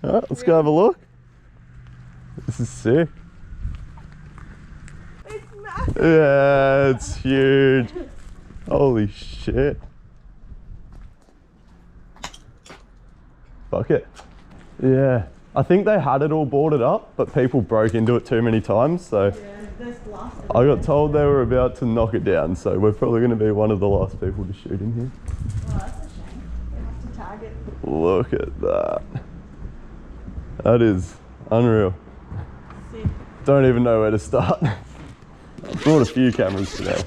Alright, let's go have a look. This is sick. It's massive. Yeah, it's huge. Holy shit. Fuck it. Yeah. I think they had it all boarded up, but people broke into it too many times, so I got told they were about to knock it down, so we're probably going to be one of the last people to shoot in here. Oh, that's a shame. We have to tag it. Look at that. That is unreal. Sick. Don't even know where to start. I brought a few cameras today.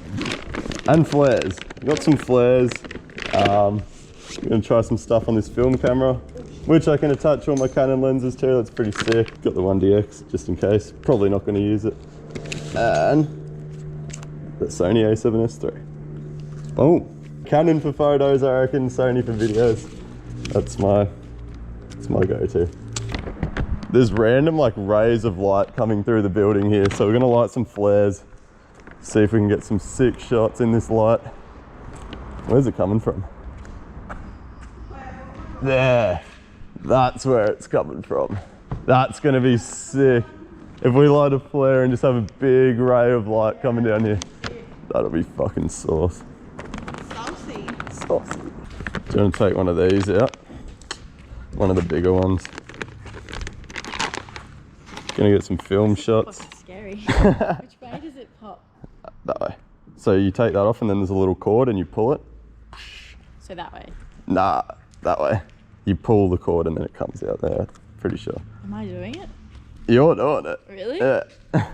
And flares. Got some flares. I'm going to try some stuff on this film camera, which I can attach all my Canon lenses to. That's pretty sick. Got the 1DX just in case. Probably not going to use it. And the Sony A7siii. Boom. Canon for photos, I reckon. Sony for videos. That's my go-to. There's random like rays of light coming through the building here, so we're going to light some flares. See if we can get some sick shots in this light. Where's it coming from? There. That's where it's coming from. That's going to be sick. If we light a flare and just have a big ray of light coming down here, that'll be fucking sauce. Saucy. Saucy. Do you want to take one of these out? One of the bigger ones. Gonna get some film shots. Fucking scary. Which way does it pop? That way. So you take that off and then there's a little cord and you pull it. So that way? Nah, that way. You pull the cord and then it comes out there, pretty sure. Am I doing it? You're doing it. Really? Yeah.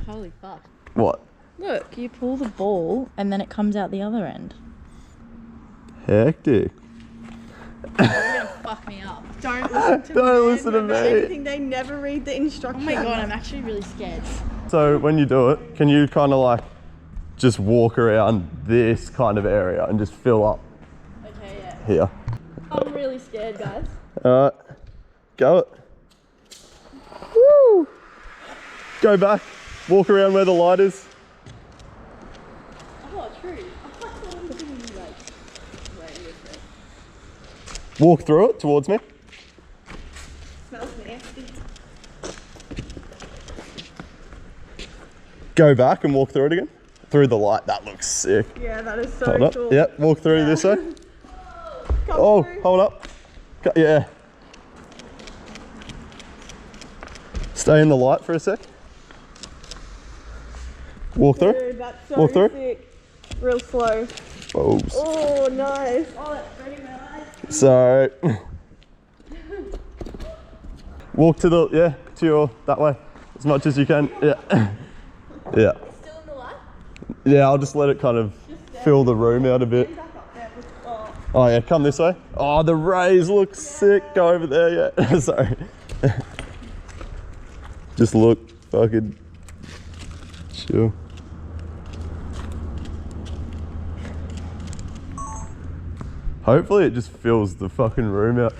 Holy fuck. What? Look, you pull the ball and then it comes out the other end. Hectic. You're gonna fuck me up. Don't listen to Don't listen to me. Anything. They never read the instructions. Oh my god, I'm actually really scared. So when you do it, can you kind of like just walk around this kind of area and just fill up Okay, yeah. here? I'm really scared, guys. Alright, go it. Woo! Go back, walk around where the light is. Oh, true. I thought it was gonna be like way with it. Walk through it towards me. Smells nasty. Go back and walk through it again. Through the light, that looks sick. Yeah, that is so Hold up. cool. Yep, walk through this way. Come Oh, through. hold up. Yeah. Stay in the light for a sec. Walk through. Dude, that's so Walk through. sick. Real slow. Oops. Oh, nice. Oh, that's pretty nice. So, walk to the, to your, that way, as much as you can. Yeah. Yeah. Still in the light? Yeah, I'll just let it kind of fill the room out a bit. Back up there. Oh. Oh yeah, come this way. Oh, the rays look sick. Go over there, yeah. Sorry. Just look fucking chill. Hopefully it just fills the fucking room out.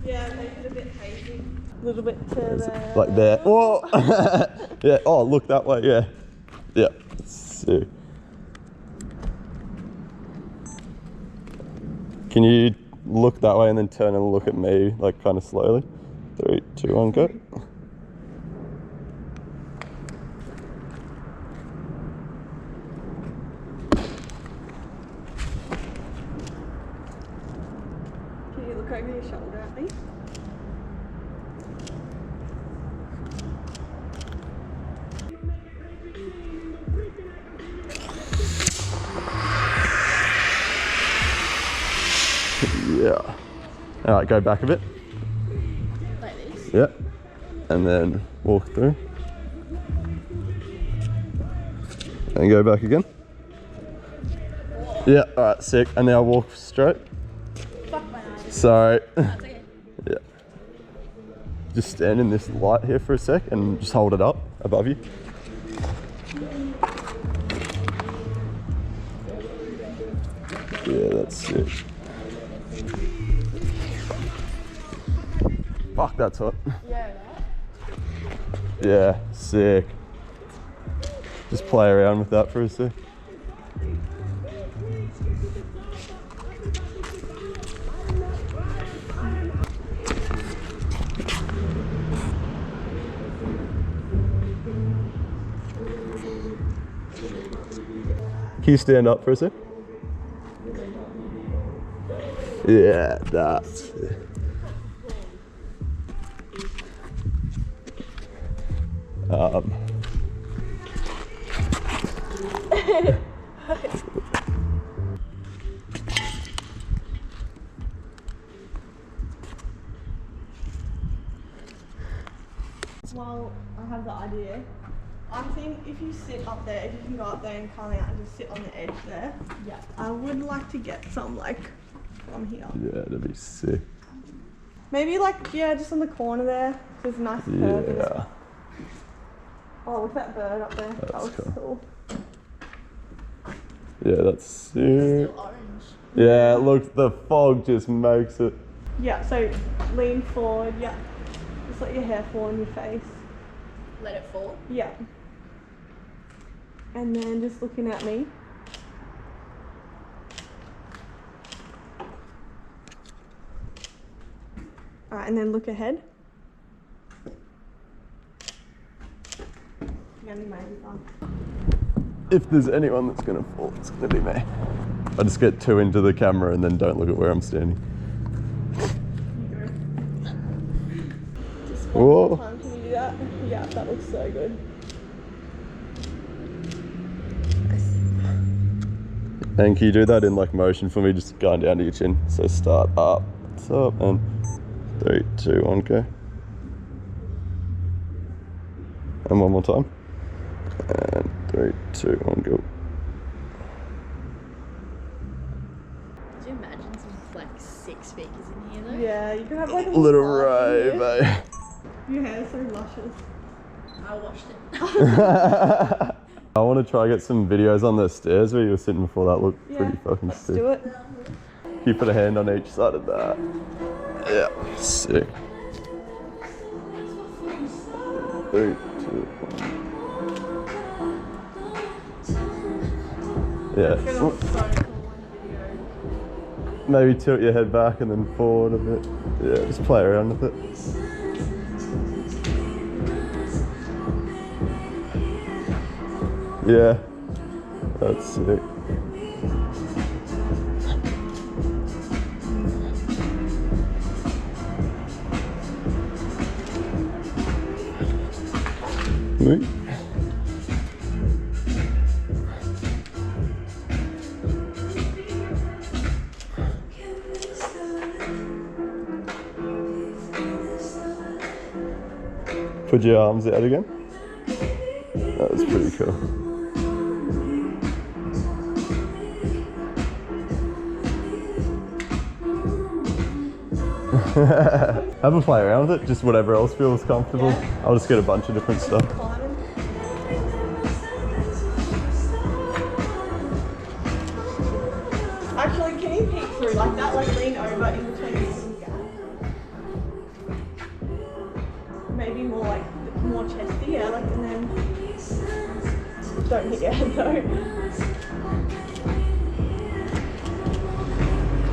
Yeah, make it a bit hazy. A little bit to there. Like there. Whoa! Yeah, oh, look that way, yeah. Yeah, sick. Can you look that way and then turn and look at me, like kind of slowly? 3, 2, 1, go. Can you look over your shoulder at me? Yeah. All right, go back a bit. Like this? Yeah. And then walk through. And go back again. Yeah, all right, sick. And now walk straight. Fuck my eyes. Sorry. That's okay. Yeah. Just stand in this light here for a sec and just hold it up above you. Yeah, that's sick. Fuck, that's hot. Yeah, right? Yeah, sick. Just play around with that for a sec. Can you stand up for a sec? Yeah, that's it. Well, I have the idea. I think if you sit up there, if you can go up there and come out and just sit on the edge there. Yeah. I would like to get some like from here. Yeah, that'd be sick. Maybe like, yeah, just on the corner there. There's a nice curve. Yeah. Oh, look at that bird up there. That was cool. Yeah, that's sick. Still orange. Yeah, look, the fog just makes it. Yeah, so lean forward, yeah. Just let your hair fall on your face. Let it fall. Yeah. And then just looking at me. Alright, and then look ahead. If there's anyone that's gonna fall, it's gonna be me. I just get too into the camera and then don't look at where I'm standing. Just Whoa. one more time, can you do that? Yeah, that looks so good. And can you do that in like motion for me, just going down to your chin? So start up, and 3, 2, 1, go. And one more time. And 3, 2, 1, go. Could you imagine some like 6 speakers in here though? Yeah, you can have like a Little party rave, here. eh? Your hair's so luscious. I watched it. I want to try get some videos on the stairs where you were sitting before. That looked Yeah, pretty fucking let's sick. do it. Can you put a hand on each side of that? Yeah, sick. 3, 2, 1. Yeah. It's gonna look so cool on video. Maybe tilt your head back and then forward a bit. Yeah, just play around with it. Yeah, that's sick. Wait. Put your arms out again. That was pretty cool. Have a play around with it, just whatever else feels comfortable. Yeah. I'll just get a bunch of different stuff. Climbing. Actually, can you peek through like that? Like lean over in between this and gap. Maybe more like more chesty, yeah. Like and then don't hit your head though.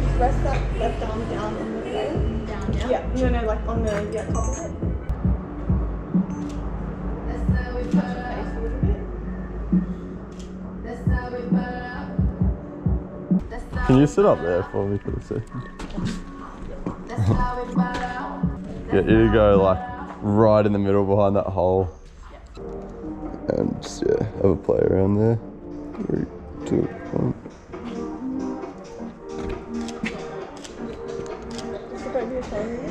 Just rest that left arm down on the rail. Down, yeah? Yeah, no, like on the top of it. That's how we put it Face up. a little bit. That's how we put it up. That's how Can you we sit up put it there up. for me for a second? That's how we put it up. Get you to go like right in the middle behind that hole. And just, yeah, have a play around there. 3, 2, 1. Just look over your shoulder.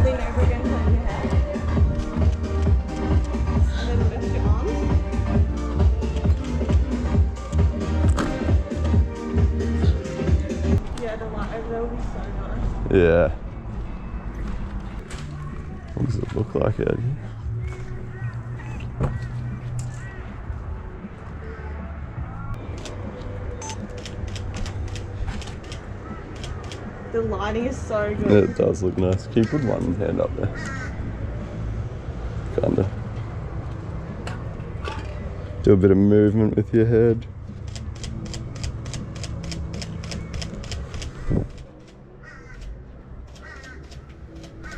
Lean over again, turn your head. And then lift your arms. Yeah, the light over there will be so nice. Yeah. What does it look like out here? The lighting is so good. It does look nice. Can you put one hand up there? Do a bit of movement with your head.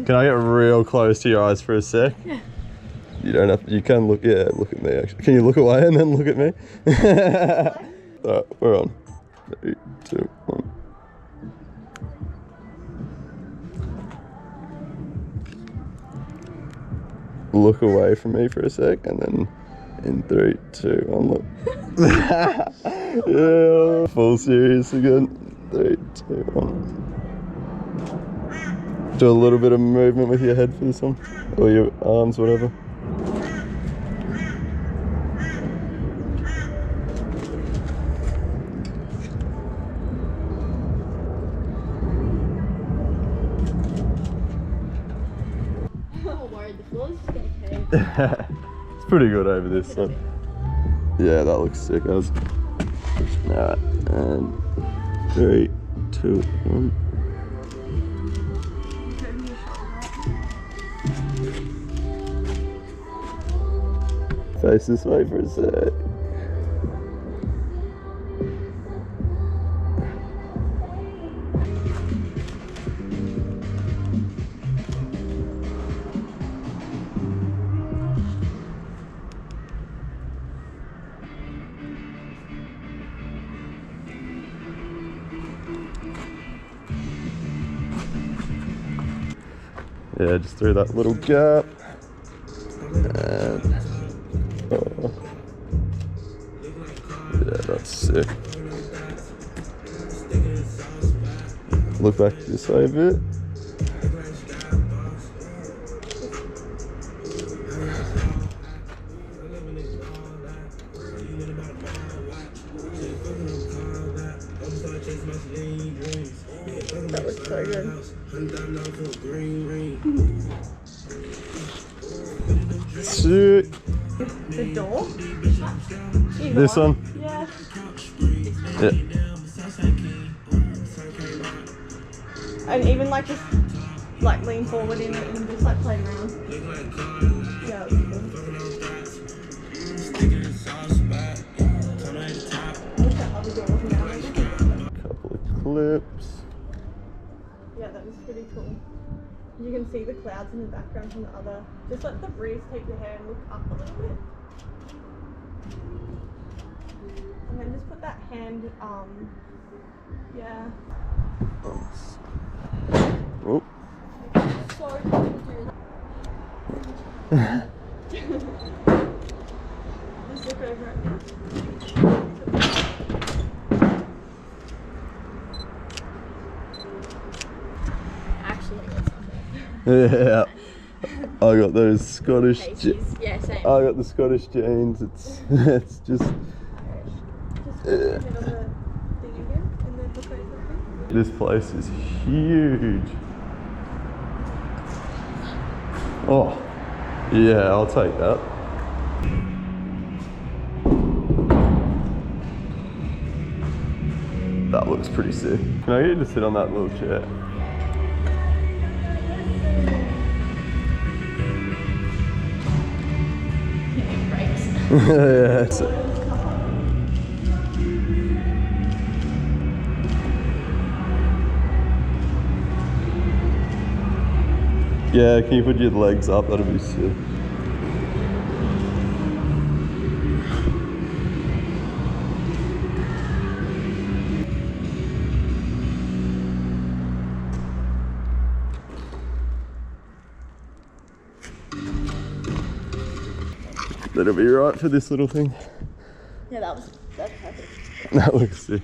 Can I get real close to your eyes for a sec? Yeah. You don't have to, you can look, yeah, look at me actually. Can you look away and then look at me? Alright, we're on. 3, 2, 1. Look away from me for a sec and then in 3, 2, 1, look. Yeah, full serious again. 3, 2, 1. Do a little bit of movement with your head for this one, or your arms, whatever. I'm worried the floor's just gonna cave. It's pretty good over this side. Yeah, that looks sick, as. Alright, and 3, 2, 1. Face this way for a sec. Yeah, just through that little gap. And oh. Yeah, that's sick. Look back this way a bit. That looks so good. Sick. The door? This one? Yeah. Yeah. And even like just like lean forward in it and just like play around. Yeah, that's good. I wish that other door wasn't down there. Couple of clips. Yeah, that was pretty cool. You can see the clouds in the background from the other. Just let the breeze take your hair and look up a little bit. And then just put that hand, yeah. Oh. So just look over at me. Actually, that's not Yeah. I got those Scottish. yeah, same. I got the Scottish jeans. It's it's just. Just put your head on the thing again and then look over at me. This place is huge. Oh, yeah, I'll take that. That looks pretty sick. Can I get you to sit on that little chair? Yeah, that's it. Yeah, can you put your legs up? That'll be sick. That'll be right for this little thing. Yeah, that's perfect. That looks sick.